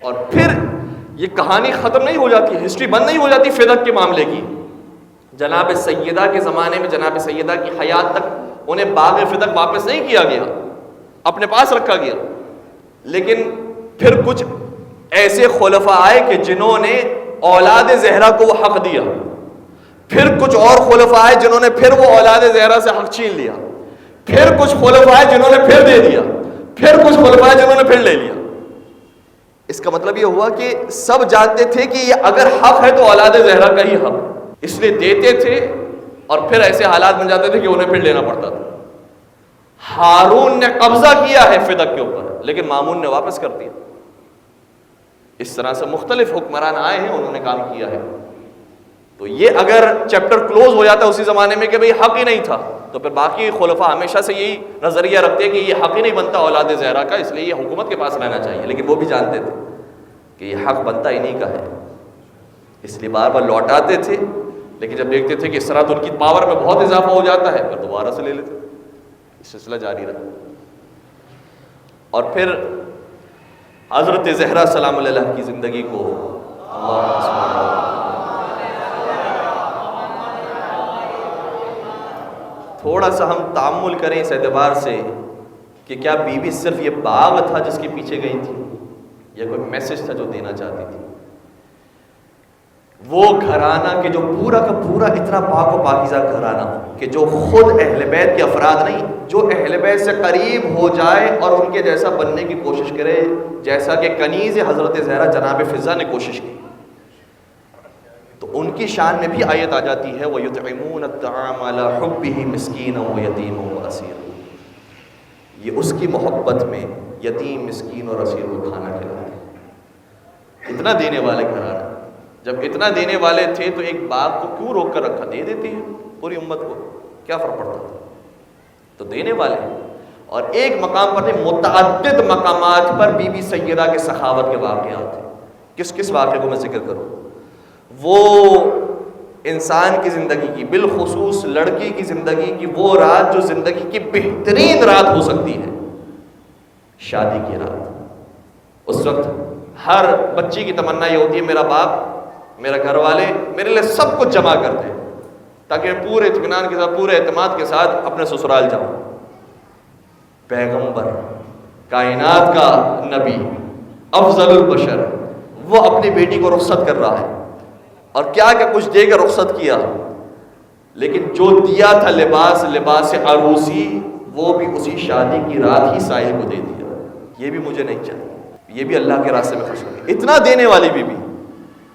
اور پھر یہ کہانی ختم نہیں ہو جاتی، ہسٹری بند نہیں ہو جاتی فدق کے معاملے کی. جناب سیدہ کے زمانے میں جناب سیدہ کی حیات تک انہیں باغ فدق واپس نہیں کیا گیا، اپنے پاس رکھا گیا. لیکن پھر کچھ ایسے خلفاء آئے کہ جنہوں نے اولاد زہرا کو وہ حق دیا. پھر کچھ اور خلفاء آئے جنہوں نے پھر وہ اولاد زہرا سے حق چھین لیا. پھر کچھ خلفاء آئے جنہوں نے پھر دے دیا. پھر کچھ خلفاء آئے جنہوں نے پھر لے لیا. اس کا مطلب یہ ہوا کہ سب جانتے تھے کہ یہ اگر حق ہے تو اولاد زہرا کا ہی حق، اس لیے دیتے تھے. اور پھر ایسے حالات بن جاتے تھے کہ انہیں پھر لینا پڑتا تھا. ہارون نے قبضہ کیا ہے فدق کے اوپر، لیکن مامون نے واپس کر دیا. اس طرح سے مختلف حکمران آئے ہیں، انہوں نے کام کیا ہے. تو یہ اگر چیپٹر کلوز ہو جاتا ہے اسی زمانے میں کہ بھئی حق ہی نہیں تھا، تو پھر باقی خلفاء ہمیشہ سے یہی نظریہ رکھتے ہیں کہ یہ حق ہی نہیں بنتا اولاد زہرا کا، اس لیے یہ حکومت کے پاس رہنا چاہیے. لیکن وہ بھی جانتے تھے کہ یہ حق بنتا انہی کا ہے، اس لیے بار بار لوٹاتے تھے. لیکن جب دیکھتے تھے کہ اس طرح تو ان کی پاور میں بہت اضافہ ہو جاتا ہے، پھر دوبارہ سے لے لیتے. یہ سلسلہ جاری رہا. اور پھر حضرت زہرا سلام علیہ کی زندگی کو تھوڑا سا ہم تأمل کریں اس اعتبار سے کہ کیا بی بی صرف یہ باغ تھا جس کے پیچھے گئی تھی، یا کوئی میسج تھا جو دینا چاہتی تھی. وہ گھرانہ کہ جو پورا کا پورا اتنا پاک و پاکیزہ گھرانہ کہ جو خود اہل بیت کے افراد نہیں، جو اہل بیت سے قریب ہو جائے اور ان کے جیسا بننے کی کوشش کرے، جیسا کہ کنیز حضرت زہرا جناب فضہ نے کوشش کی. تو ان کی شان میں بھی آیت آ جاتی ہے وَيُطْعِمُونَ الطَّعَامَ عَلَىٰ حُبِّهِ مِسْكِينًا وَيَتِيمًا وَأَسِيرًا. یہ اس کی محبت میں یتیم، مسکین اور اسیر کو کھانا کھلاتے ہیں. اتنا دینے والے گھرانا، جب اتنا دینے والے تھے تو ایک باغ کو کیوں روک کر رکھا؟ دے دیتے ہیں پوری امت کو، کیا فرق پڑتا تھا؟ تو دینے والے. اور ایک مقام پر نہیں، متعدد مقامات پر بی بی سیدہ کے سخاوت کے واقعات ہیں. کس کس واقعے کو میں ذکر کروں؟ وہ انسان کی زندگی کی، بالخصوص لڑکی کی زندگی کی وہ رات جو زندگی کی بہترین رات ہو سکتی ہے، شادی کی رات. اس وقت ہر بچی کی تمنا یہ ہوتی ہے میرا باپ، میرا گھر والے میرے لیے سب کچھ جمع کر دیں تاکہ میں پورے اطمینان کے ساتھ، پورے اعتماد کے ساتھ اپنے سسرال جاؤں. پیغمبر، کائنات کا نبی، افضل البشر، وہ اپنی بیٹی کو رخصت کر رہا ہے، اور کیا کیا کچھ دے کر رخصت کیا. لیکن جو دیا تھا لباس عروسی، وہ بھی اسی شادی کی رات ہی ساحل کو دے دیا. یہ بھی مجھے نہیں چاہیے، یہ بھی اللہ کے راستے میں خرچ کر. اتنا دینے والی بیوی،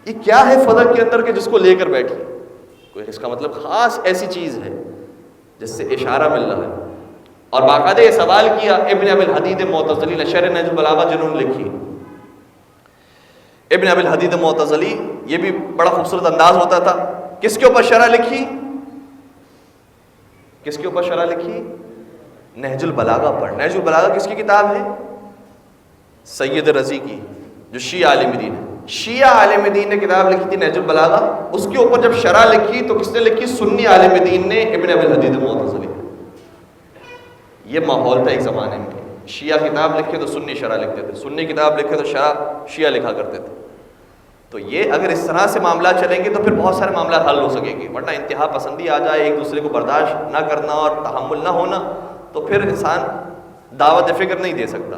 یہ کیا ہے فدق کے اندر کہ جس کو لے کر بیٹھی؟ کوئی اس کا مطلب خاص ایسی چیز ہے جس سے اشارہ مل رہا ہے. اور باقاعدہ یہ سوال کیا ابن ابی الحدید معتزلی نے شرح نہج البلاغہ جنہوں نے لکھی. ابن ابی الحدید معتزلی، یہ بھی بڑا خوبصورت انداز ہوتا تھا. کس کے اوپر شرح لکھی؟ کس کے اوپر شرح لکھی؟ نہج البلاغہ پر. نہج البلاغہ کس کی کتاب ہے؟ سید رضی کی، جو شیعہ عالم دین ہے. شیعہ عالم دین نے کتاب لکھی تھی نہج البلاغہ. اس کے اوپر جب شرح لکھی تو کس نے لکھی؟ سنی عالم دین نے، ابن ابی الحدید معتزلی. یہ ماحول تھا ایک زمانے میں. شیعہ کتاب لکھے تو سنی شرح لکھتے تھے، سنی کتاب لکھے تو شرح شیعہ لکھا کرتے تھے. تو یہ اگر اس طرح سے معاملات چلیں گے تو پھر بہت سارے معاملات حل ہو سکیں گے. ورنہ انتہا پسندی آ جائے، ایک دوسرے کو برداشت نہ کرنا اور تحمل نہ ہونا، تو پھر انسان دعوت فکر نہیں دے سکتا.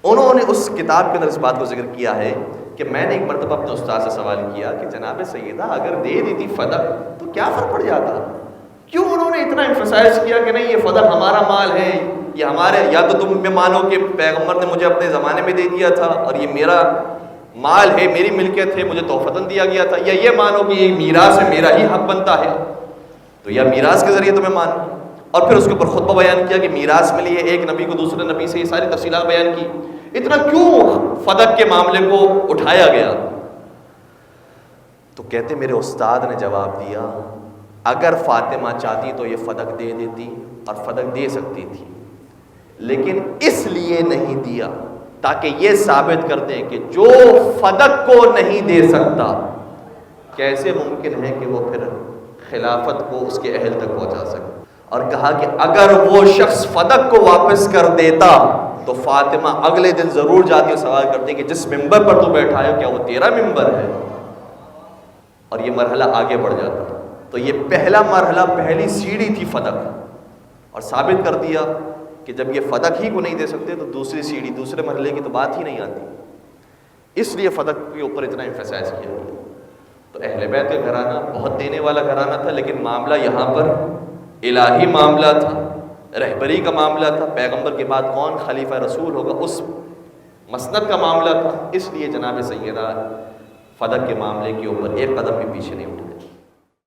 انہوں نے اس کتاب کے اندر اس بات کو ذکر کیا ہے کہ میں نے ایک مرتبہ اپنے استاد سے سوال کیا کہ جناب سیدہ اگر دے دیتی فدق تو کیا فرق پڑ جاتا؟ کیوں انہوں نے اتنا ایمفسائز کیا کہ نہیں یہ فدق ہمارا مال ہے، یہ ہمارے، یا تو تم میں مانو کہ پیغمبر نے مجھے اپنے زمانے میں دے دیا تھا اور یہ میرا مال ہے، میری ملکیت ہے، مجھے تحفتاً دیا گیا تھا، یا یہ مانو کہ یہ میراث ہے، میرا ہی حق بنتا ہے. تو یا میراث کے ذریعے تمہیں مانو. اور پھر اس کے اوپر خطبہ بیان کیا کہ میراث ملی ہے ایک نبی کو دوسرے نبی سے، یہ ساری تفصیلات بیان کی. اتنا کیوں فدق کے معاملے کو اٹھایا گیا؟ تو کہتے میرے استاد نے جواب دیا اگر فاطمہ چاہتی تو یہ فدق دے دیتی اور فدق دے سکتی تھی، لیکن اس لیے نہیں دیا تاکہ یہ ثابت کر دیں کہ جو فدق کو نہیں دے سکتا کیسے ممکن ہے کہ وہ پھر خلافت کو اس کے اہل تک پہنچا سکے. اور کہا کہ اگر وہ شخص فدق کو واپس کر دیتا تو فاطمہ اگلے دن ضرور جاتی اور سوال کرتی کہ جس ممبر پر تو بیٹھا ہے کیا وہ تیرا ممبر ہے؟ اور یہ مرحلہ آگے بڑھ جاتا. تو یہ پہلا مرحلہ، پہلی سیڑھی تھی فدق، اور ثابت کر دیا کہ جب یہ فدق ہی کو نہیں دے سکتے تو دوسری سیڑھی، دوسرے مرحلے کی تو بات ہی نہیں آتی. اس لیے فدق کے اوپر اتنا ایمفسائز کیا گیا. تو اہل بیت کا گھرانہ بہت دینے والا گھرانہ تھا، لیکن معاملہ یہاں پر الہی معاملہ تھا، رہبری کا معاملہ تھا. پیغمبر کے بعد کون خلیفہ رسول ہوگا، اس مسند کا معاملہ تھا. اس لیے جناب سیدہ فدق کے معاملے کے اوپر ایک قدم بھی پیچھے نہیں اٹھے.